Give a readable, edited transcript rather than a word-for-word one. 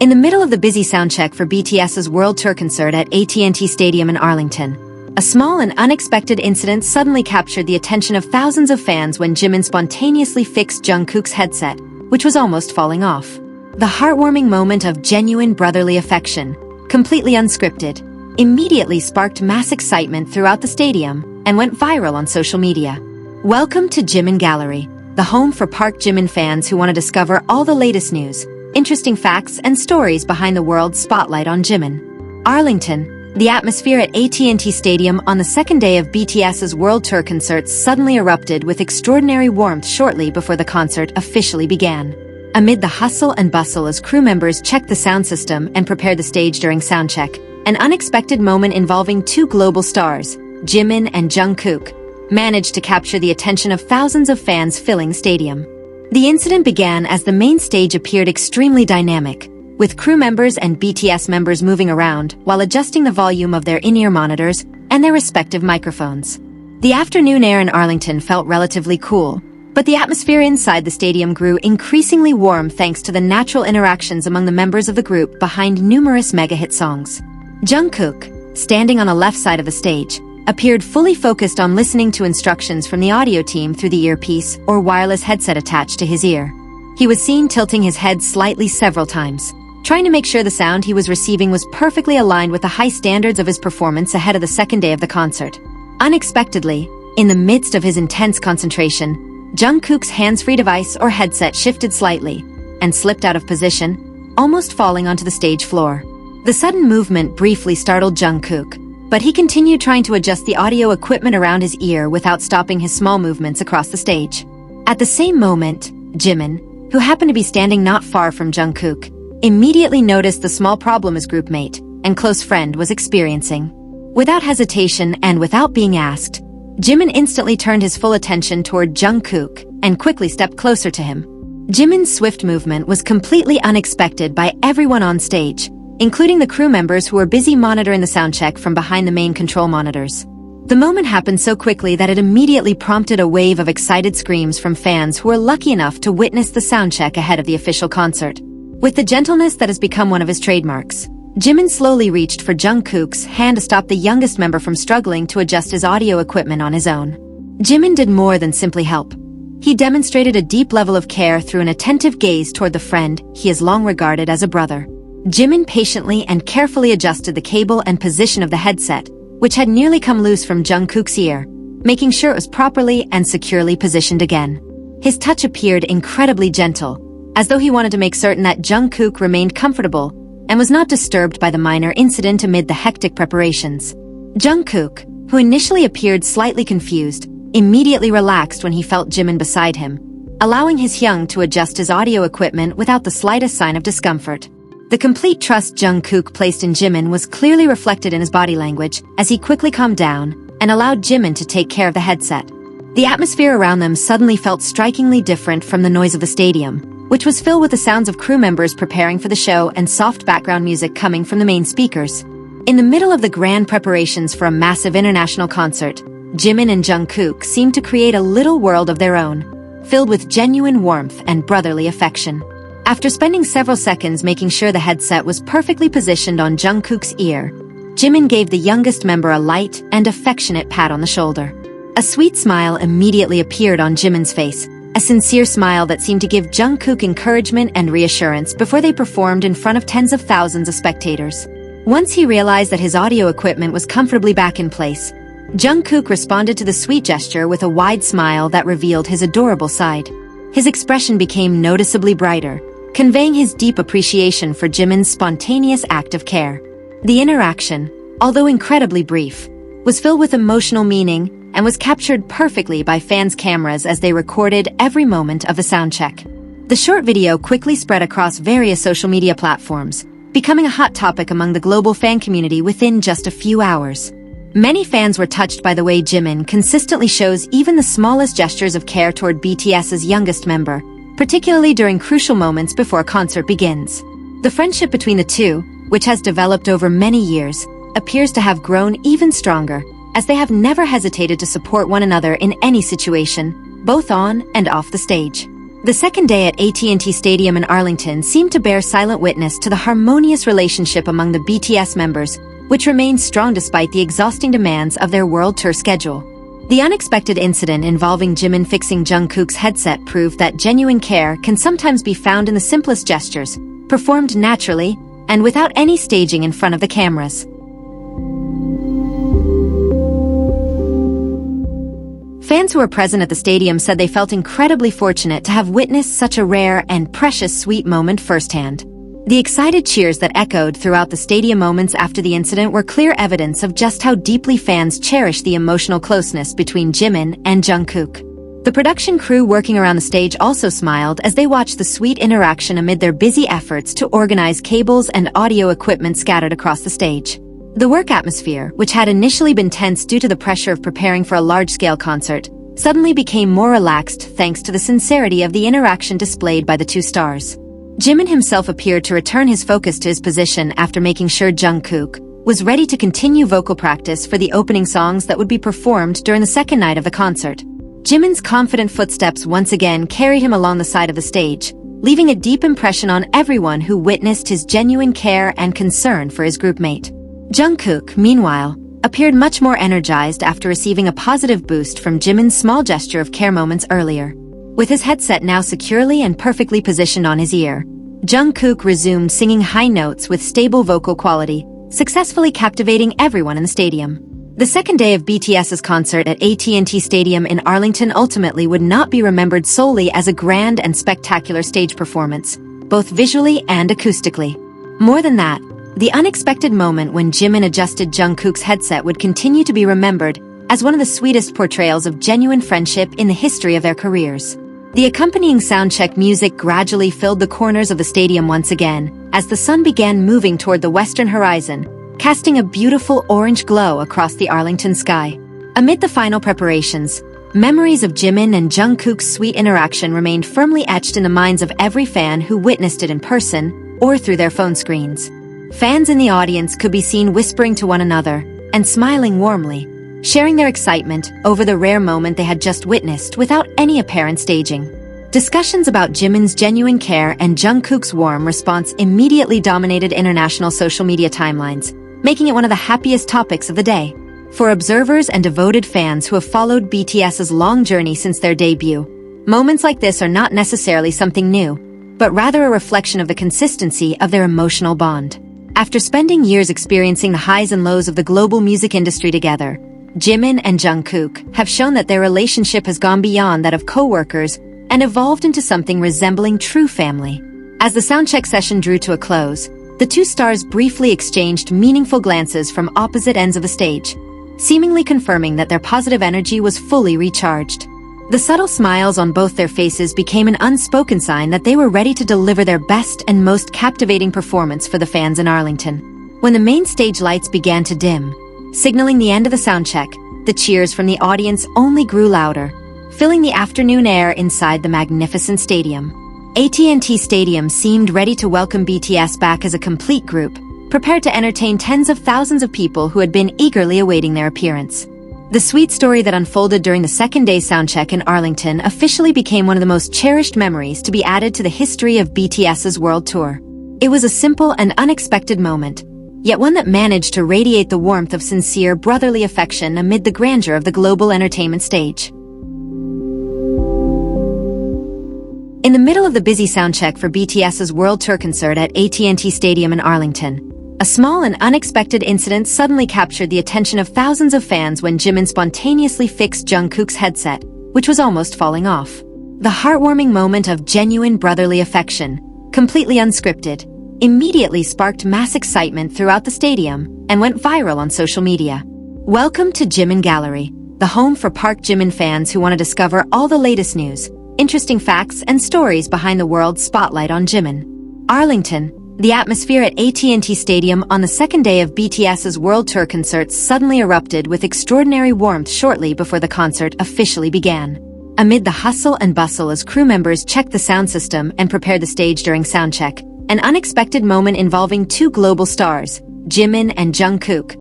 In the middle of the busy soundcheck for BTS's world tour concert at AT&T Stadium in Arlington, a small and unexpected incident suddenly captured the attention of thousands of fans when Jimin spontaneously fixed Jungkook's headset, which was almost falling off. The heartwarming moment of genuine brotherly affection, completely unscripted, immediately sparked mass excitement throughout the stadium and went viral on social media. Welcome to Jimin Gallery, the home for Park Jimin fans who want to discover all the latest news, interesting facts, and stories behind the world's spotlight on Jimin. Arlington. The atmosphere at AT&T Stadium on the second day of BTS's world tour concert suddenly erupted with extraordinary warmth shortly before the concert officially began. Amid the hustle and bustle as crew members checked the sound system and prepared the stage during soundcheck, an unexpected moment involving two global stars, Jimin and Jungkook, managed to capture the attention of thousands of fans filling the stadium. The incident began as the main stage appeared extremely dynamic, with crew members and BTS members moving around while adjusting the volume of their in-ear monitors and their respective microphones. The afternoon air in Arlington felt relatively cool, but the atmosphere inside the stadium grew increasingly warm thanks to the natural interactions among the members of the group behind numerous mega-hit songs. Jungkook, standing on the left side of the stage, appeared fully focused on listening to instructions from the audio team through the earpiece or wireless headset attached to his ear. He was seen tilting his head slightly several times, trying to make sure the sound he was receiving was perfectly aligned with the high standards of his performance ahead of the second day of the concert. Unexpectedly, in the midst of his intense concentration, Jungkook's hands-free device or headset shifted slightly and slipped out of position, almost falling onto the stage floor. The sudden movement briefly startled Jungkook, but he continued trying to adjust the audio equipment around his ear without stopping his small movements across the stage. At the same moment, Jimin, who happened to be standing not far from Jungkook, immediately noticed the small problem his groupmate and close friend was experiencing. Without hesitation and without being asked, Jimin instantly turned his full attention toward Jungkook and quickly stepped closer to him. Jimin's swift movement was completely unexpected by everyone on stage, including the crew members who were busy monitoring the soundcheck from behind the main control monitors. The moment happened so quickly that it immediately prompted a wave of excited screams from fans who were lucky enough to witness the soundcheck ahead of the official concert. With the gentleness that has become one of his trademarks, Jimin slowly reached for Jungkook's hand to stop the youngest member from struggling to adjust his audio equipment on his own. Jimin did more than simply help. He demonstrated a deep level of care through an attentive gaze toward the friend he has long regarded as a brother. Jimin patiently and carefully adjusted the cable and position of the headset, which had nearly come loose from Jungkook's ear, making sure it was properly and securely positioned again. His touch appeared incredibly gentle, as though he wanted to make certain that Jungkook remained comfortable and was not disturbed by the minor incident amid the hectic preparations. Jungkook, who initially appeared slightly confused, immediately relaxed when he felt Jimin beside him, allowing his young to adjust his audio equipment without the slightest sign of discomfort. The complete trust Jungkook placed in Jimin was clearly reflected in his body language as he quickly calmed down and allowed Jimin to take care of the headset. The atmosphere around them suddenly felt strikingly different from the noise of the stadium, which was filled with the sounds of crew members preparing for the show and soft background music coming from the main speakers. In the middle of the grand preparations for a massive international concert, Jimin and Jungkook seemed to create a little world of their own, filled with genuine warmth and brotherly affection. After spending several seconds making sure the headset was perfectly positioned on Jungkook's ear, Jimin gave the youngest member a light and affectionate pat on the shoulder. A sweet smile immediately appeared on Jimin's face, a sincere smile that seemed to give Jungkook encouragement and reassurance before they performed in front of tens of thousands of spectators. Once he realized that his audio equipment was comfortably back in place, Jungkook responded to the sweet gesture with a wide smile that revealed his adorable side. His expression became noticeably brighter, conveying his deep appreciation for Jimin's spontaneous act of care. The interaction, although incredibly brief, was filled with emotional meaning and was captured perfectly by fans' cameras as they recorded every moment of the soundcheck. The short video quickly spread across various social media platforms, becoming a hot topic among the global fan community within just a few hours. Many fans were touched by the way Jimin consistently shows even the smallest gestures of care toward BTS's youngest member, particularly during crucial moments before a concert begins. The friendship between the two, which has developed over many years, appears to have grown even stronger, as they have never hesitated to support one another in any situation, both on and off the stage. The second day at AT&T Stadium in Arlington seemed to bear silent witness to the harmonious relationship among the BTS members, which remained strong despite the exhausting demands of their world tour schedule. The unexpected incident involving Jimin fixing Jungkook's headset proved that genuine care can sometimes be found in the simplest gestures, performed naturally and without any staging in front of the cameras. Fans who were present at the stadium said they felt incredibly fortunate to have witnessed such a rare and precious sweet moment firsthand. The excited cheers that echoed throughout the stadium moments after the incident were clear evidence of just how deeply fans cherish the emotional closeness between Jimin and Jungkook. The production crew working around the stage also smiled as they watched the sweet interaction amid their busy efforts to organize cables and audio equipment scattered across the stage. The work atmosphere, which had initially been tense due to the pressure of preparing for a large-scale concert, suddenly became more relaxed thanks to the sincerity of the interaction displayed by the two stars. Jimin himself appeared to return his focus to his position after making sure Jungkook was ready to continue vocal practice for the opening songs that would be performed during the second night of the concert. Jimin's confident footsteps once again carried him along the side of the stage, leaving a deep impression on everyone who witnessed his genuine care and concern for his groupmate. Jungkook, meanwhile, appeared much more energized after receiving a positive boost from Jimin's small gesture of care moments earlier. With his headset now securely and perfectly positioned on his ear, Jungkook resumed singing high notes with stable vocal quality, successfully captivating everyone in the stadium. The second day of BTS's concert at AT&T Stadium in Arlington ultimately would not be remembered solely as a grand and spectacular stage performance, both visually and acoustically. More than that, the unexpected moment when Jimin adjusted Jungkook's headset would continue to be remembered as one of the sweetest portrayals of genuine friendship in the history of their careers. The accompanying Soundcheck music gradually filled the corners of the stadium once again, as the sun began moving toward the western horizon, casting a beautiful orange glow across the Arlington sky. Amid the final preparations, memories of Jimin and Jungkook's sweet interaction remained firmly etched in the minds of every fan who witnessed it in person or through their phone screens. Fans in the audience could be seen whispering to one another and smiling warmly, sharing their excitement over the rare moment they had just witnessed without any apparent staging. Discussions about Jimin's genuine care and Jungkook's warm response immediately dominated international social media timelines, making it one of the happiest topics of the day. For observers and devoted fans who have followed BTS's long journey since their debut, moments like this are not necessarily something new, but rather a reflection of the consistency of their emotional bond. After spending years experiencing the highs and lows of the global music industry together, Jimin and Jungkook have shown that their relationship has gone beyond that of co-workers and evolved into something resembling true family. As the soundcheck session drew to a close, the two stars briefly exchanged meaningful glances from opposite ends of the stage, seemingly confirming that their positive energy was fully recharged. The subtle smiles on both their faces became an unspoken sign that they were ready to deliver their best and most captivating performance for the fans in Arlington. When the main stage lights began to dim, signaling the end of the soundcheck, the cheers from the audience only grew louder, filling the afternoon air inside the magnificent stadium. AT&T Stadium seemed ready to welcome BTS back as a complete group, prepared to entertain tens of thousands of people who had been eagerly awaiting their appearance. The sweet story that unfolded during the second day soundcheck in Arlington officially became one of the most cherished memories to be added to the history of BTS's world tour. It was a simple and unexpected moment, yet one that managed to radiate the warmth of sincere brotherly affection amid the grandeur of the global entertainment stage. In the middle of the busy soundcheck for BTS's world tour concert at AT&T Stadium in Arlington, a small and unexpected incident suddenly captured the attention of thousands of fans when Jimin spontaneously fixed Jungkook's headset, which was almost falling off. The heartwarming moment of genuine brotherly affection, completely unscripted, immediately sparked mass excitement throughout the stadium and went viral on social media. Welcome to Jimin Gallery, the home for Park Jimin fans who want to discover all the latest news, interesting facts, and stories behind the world's spotlight on Jimin. Arlington, the atmosphere at AT&T Stadium on the second day of BTS's world tour concert suddenly erupted with extraordinary warmth shortly before the concert officially began. Amid the hustle and bustle as crew members checked the sound system and prepared the stage during soundcheck, an unexpected moment involving two global stars, Jimin and Jungkook,